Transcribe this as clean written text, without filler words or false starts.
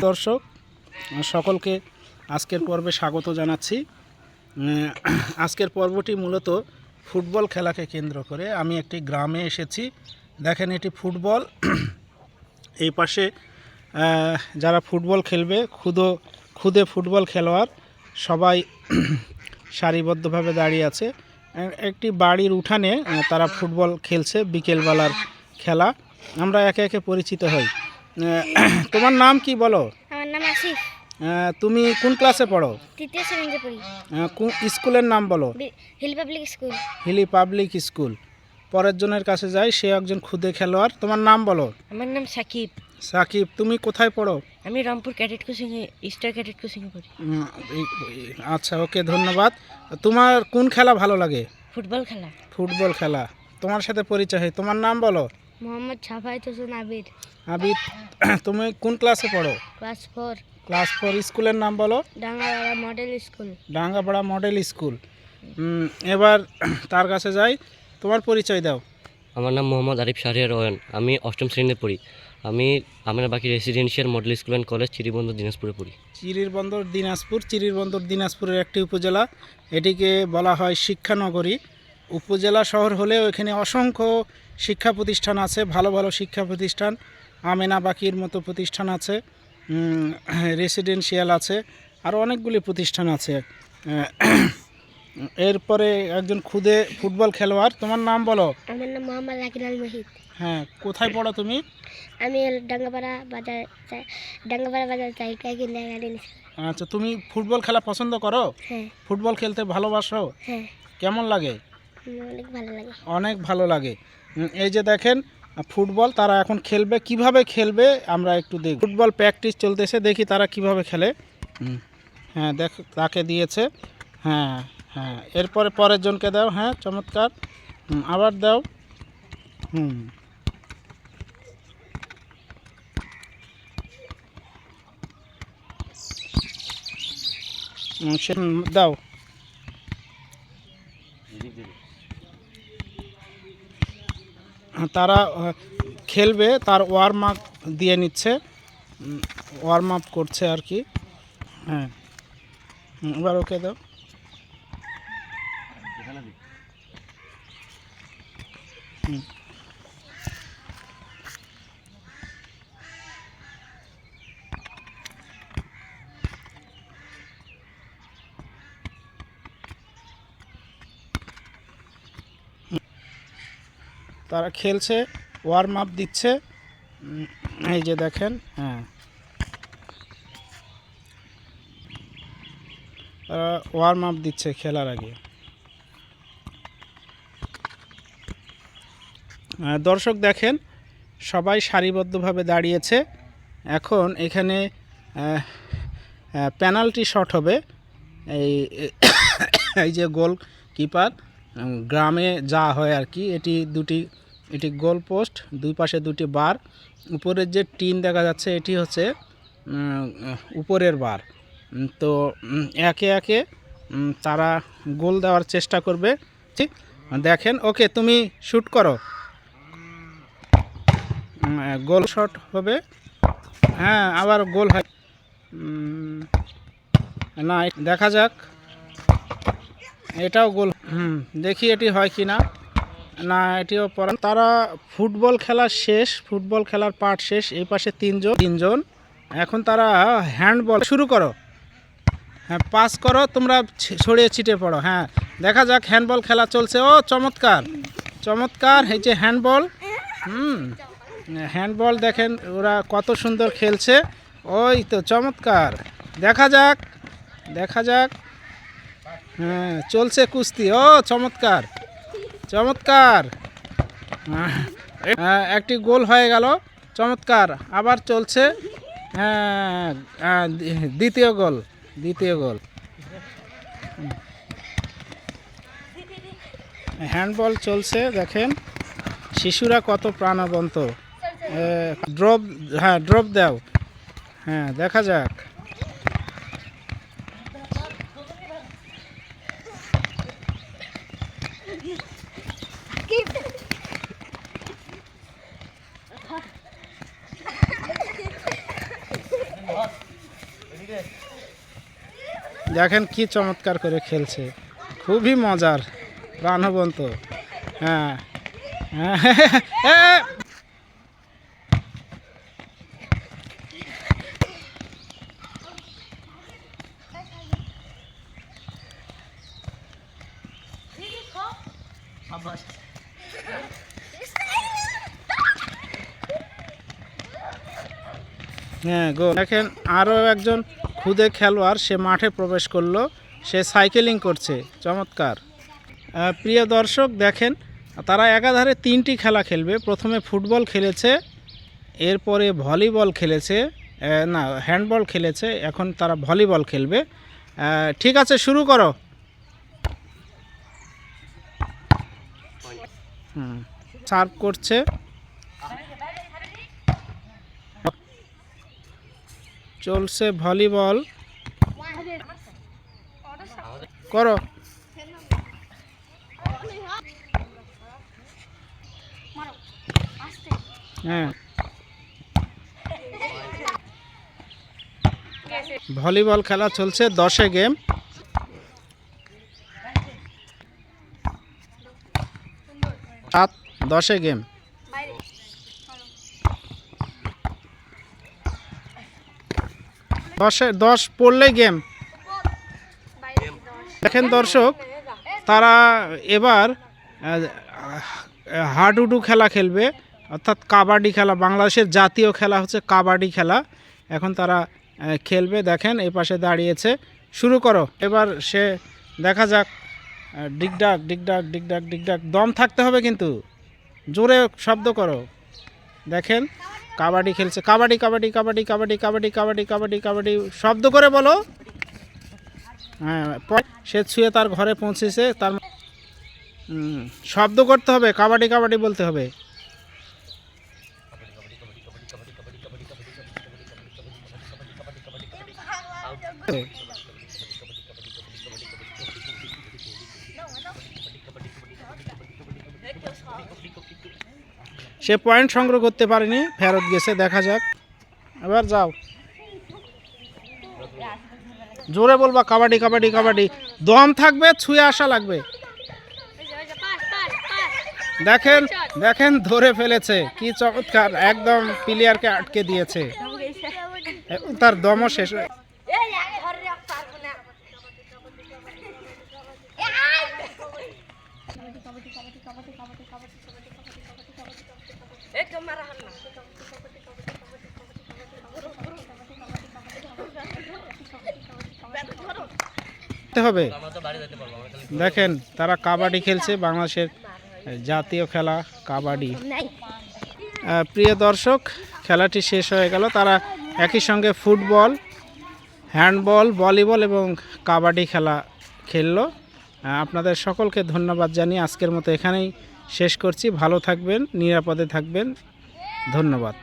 দর্শক, সকলকে আজকের পর্বে স্বাগত জানাচ্ছি। আজকের পর্বটি মূলত ফুটবল খেলাকে কেন্দ্র করে। আমি একটি গ্রামে এসেছি। দেখেন, এটি ফুটবল। এই পাশে যারা ফুটবল খেলবে, খুদে ফুটবল খেলোয়াড় সবাই সারিবদ্ধভাবে দাঁড়িয়ে আছে। একটি বাড়ির উঠানে তারা ফুটবল খেলছে, বিকেলবেলার খেলা। আমরা একে একে পরিচিত হই। তোমার নাম কি বলো? আমার নাম আসিফ। তুমি কোন ক্লাসে পড়ো? তৃতীয় শ্রেণীতে পড়ি। কোন স্কুলের নাম বলো? Hill public school. Hili public school. পরের জনের কাছে যাই, সে একজন খুদে খেলোয়াড়। তোমার নাম বলো? আমার নাম সাকিব। সাকিব, তুমি কোথায় পড়ো? আমি রংপুর ক্যাডেট কোচিংয়ে, স্টার ক্যাডেট কোচিংয়ে পড়ি। আচ্ছা, ওকে, ধন্যবাদ। তোমার কোন খেলা ভালো লাগে? ফুটবল খেলা। ফুটবল খেলা। তোমার সাথে পরিচয় হয়। তোমার নাম বলো? মোহাম্মদ সাফায়েত হোসেন আবির। আবিদ, তুমি কোন ক্লাসে পড়ো? ক্লাস 4। ক্লাস 4। স্কুলের নাম বলো? Dangapara model school. Dangapara model school. এবার তার কাছে যাই, তোমার পরিচয় দাও। আমার নাম মোহাম্মদ আরিফ শাহরিয়ার রয়ন। আমি 8ম শ্রেণীতে পড়ি। আমি বাকি residential model school and college Chirirbandar দিনাজপুরে পড়ি। চিরিরবন্দর দিনাজপুর। চিরিরবন্দর দিনাজপুরের একটি উপজেলা। এটিকে বলা হয় শিক্ষানগরী। উপজেলা শহর হলেও এখানে অসংখ্য শিক্ষা প্রতিষ্ঠান আছে, ভালো ভালো শিক্ষা প্রতিষ্ঠান। আমেনা বাকির মতো প্রতিষ্ঠান আছে, রেসিডেন্সিয়াল আছে, আরও অনেকগুলি প্রতিষ্ঠান আছে। এরপরে একজন খুদে ফুটবল খেলোয়াড়। তোমার নাম বলো? আমার নাম মোহাম্মদ জাকির আল মহিদ। হ্যাঁ, কোথায় পড়ো তুমি? আমি ডাঙ্গাপাড়া বাজার জায়গা কিনে গাড়ি নিয়েছি। আচ্ছা, তুমি ফুটবল খেলা পছন্দ করো? হ্যাঁ। ফুটবল খেলতে ভালোবাসো? হ্যাঁ, কেমন লাগে? অনেক ভালো লাগে। অনেক ভালো লাগে। এই যে দেখেন, ফুটবল তারা এখন খেলবে। কিভাবে খেলবে আমরা একটু দেখব। ফুটবল প্র্যাকটিস চলতেছে, দেখি তারা কিভাবে খেলে। হ্যাঁ, দেখ, তাকে দিয়েছে। হ্যাঁ হ্যাঁ, এরপরে পরের জনকে দাও। হ্যাঁ, চমৎকার। আবার দাও। সে দাও। তারা খেলবে, তার ওয়ার্ম আপ দিয়ে নিচ্ছে, ওয়ার্ম আপ করছে আর কি। হ্যাঁ, এবার ওকে দাও। তারা খেলছে, ওয়ার্ম আপ দিচ্ছে। এই যে দেখেন। হ্যাঁ, তারা ওয়ার্ম আপ দিচ্ছে খেলার আগে। দর্শক দেখেন, সবাই সারিবদ্ধভাবে দাঁড়িয়েছে। এখন এখানে পেনাল্টি শট হবে। এই যে গোল কিপার, গ্রামে যা হয় আর কি, এটি গোল পোস্ট, দুই পাশে দুটি বার। উপরের যে টিন দেখা যাচ্ছে, এটি হচ্ছে উপরের বার। তো একে একে তারা গোল দেওয়ার চেষ্টা করবে। ঠিক দেখেন। ওকে, তুমি শ্যুট করো। গোল শট হবে। হ্যাঁ, আবার গোল হয় না, দেখা যাক। এটাও গোল। দেখি এটি হয় কি না। না, এটিও পড়া। তারা ফুটবল খেলা শেষ, ফুটবল খেলার পার্ট শেষ। এই পাশে তিনজন। এখন তারা হ্যান্ডবল শুরু করো। হ্যাঁ, পাস করো, তোমরা ছড়িয়ে ছিটিয়ে পড়ো। হ্যাঁ, দেখা যাক, হ্যান্ডবল খেলা চলছে। ও চমৎকার চমৎকার। এই যে হ্যান্ডবল, হ্যান্ডবল দেখেন ওরা কত সুন্দর খেলছে। ওই তো চমৎকার। দেখা যাক। হ্যাঁ, চলছে কুস্তি। ও চমৎকার চমৎকার। একটি গোল হয়ে গেল। চমৎকার। আবার চলছে। হ্যাঁ, দ্বিতীয় গোল। হ্যান্ডবল চলছে। দেখেন শিশুরা কত প্রাণবন্ত। ড্রপ দাও। হ্যাঁ, দেখা যাক। দেখেন কি চমৎকার করে খেলছে, খুবই মজার, প্রাণবন্ত। হ্যাঁ হ্যাঁ হ্যাঁ গো। দেখেন আরও একজন খুদে খেলোয়াড়, সে মাঠে প্রবেশ করলো, সে সাইকেলিং করছে, চমৎকার। প্রিয় দর্শক দেখেন, তারা একাধারে 3টি খেলা খেলবে। প্রথমে ফুটবল খেলেছে, এরপরে ভলিবল খেলেছে, না হ্যান্ডবল খেলেছে, এখন তারা ভলিবল খেলবে। ঠিক আছে, শুরু করো। সার্ভ করছে, চলছে ভলিবল, করো। হ্যাঁ, ভলিবল খেলা চলছে, 10 গেম। সাত 10 গেম। দশ পড়লে গেম। দেখেন দর্শক, তারা এবার হাডুডু খেলা খেলবে, অর্থাৎ কাবাডি খেলা। বাংলাদেশের জাতীয় খেলা হচ্ছে কাবাডি খেলা, এখন তারা খেলবে। দেখেন এই পাশে দাঁড়িয়েছে, শুরু করো। এবার সে দেখা যাক, ডিগডাক ডিগডাক ডিগডাক ডিগডাক, দম থাকতে হবে কিন্তু, জোরে শব্দ করো। দেখেন কাবাডি খেলছে, কাবাডি কাবাডি কাবাডি কাবাডি কাবাডি কাবাডি কাবাডি কাবাডি, শব্দ করে বলো। হ্যাঁ, সে ছুঁয়ে তার ঘরে পৌঁছেছে, তার শব্দ করতে হবে, কাবাডি কাবাডি বলতে হবে। সে পয়েন্ট সংগ্রহ করতে পারেনি, ফেরত গেছে। দেখা যাক, এবার যাও, জোরে বলবা কাবাডি কাবাডি কাবাডি, দম থাকবে, ছুঁয়ে আসা লাগবে। দেখেন দেখেন ধরে ফেলেছে, কি চমৎকার, একদম প্লেয়ারকে আটকে দিয়েছে, তার দমও শেষ হয়ে। হবে দেখেন, তারা কাবাডি খেলছে, বাংলাদেশের জাতীয় খেলা কাবাডি। প্রিয় দর্শক, খেলাটি শেষ হয়ে গেল। তারা একই সঙ্গে ফুটবল, হ্যান্ডবল, ভলিবল এবং কাবাডি খেলা খেললো। আপনাদের সকলকে ধন্যবাদ জানিয়ে আজকের মতো এখানেই শেষ করছি। ভালো থাকবেন, নিরাপদে থাকবেন, ধন্যবাদ।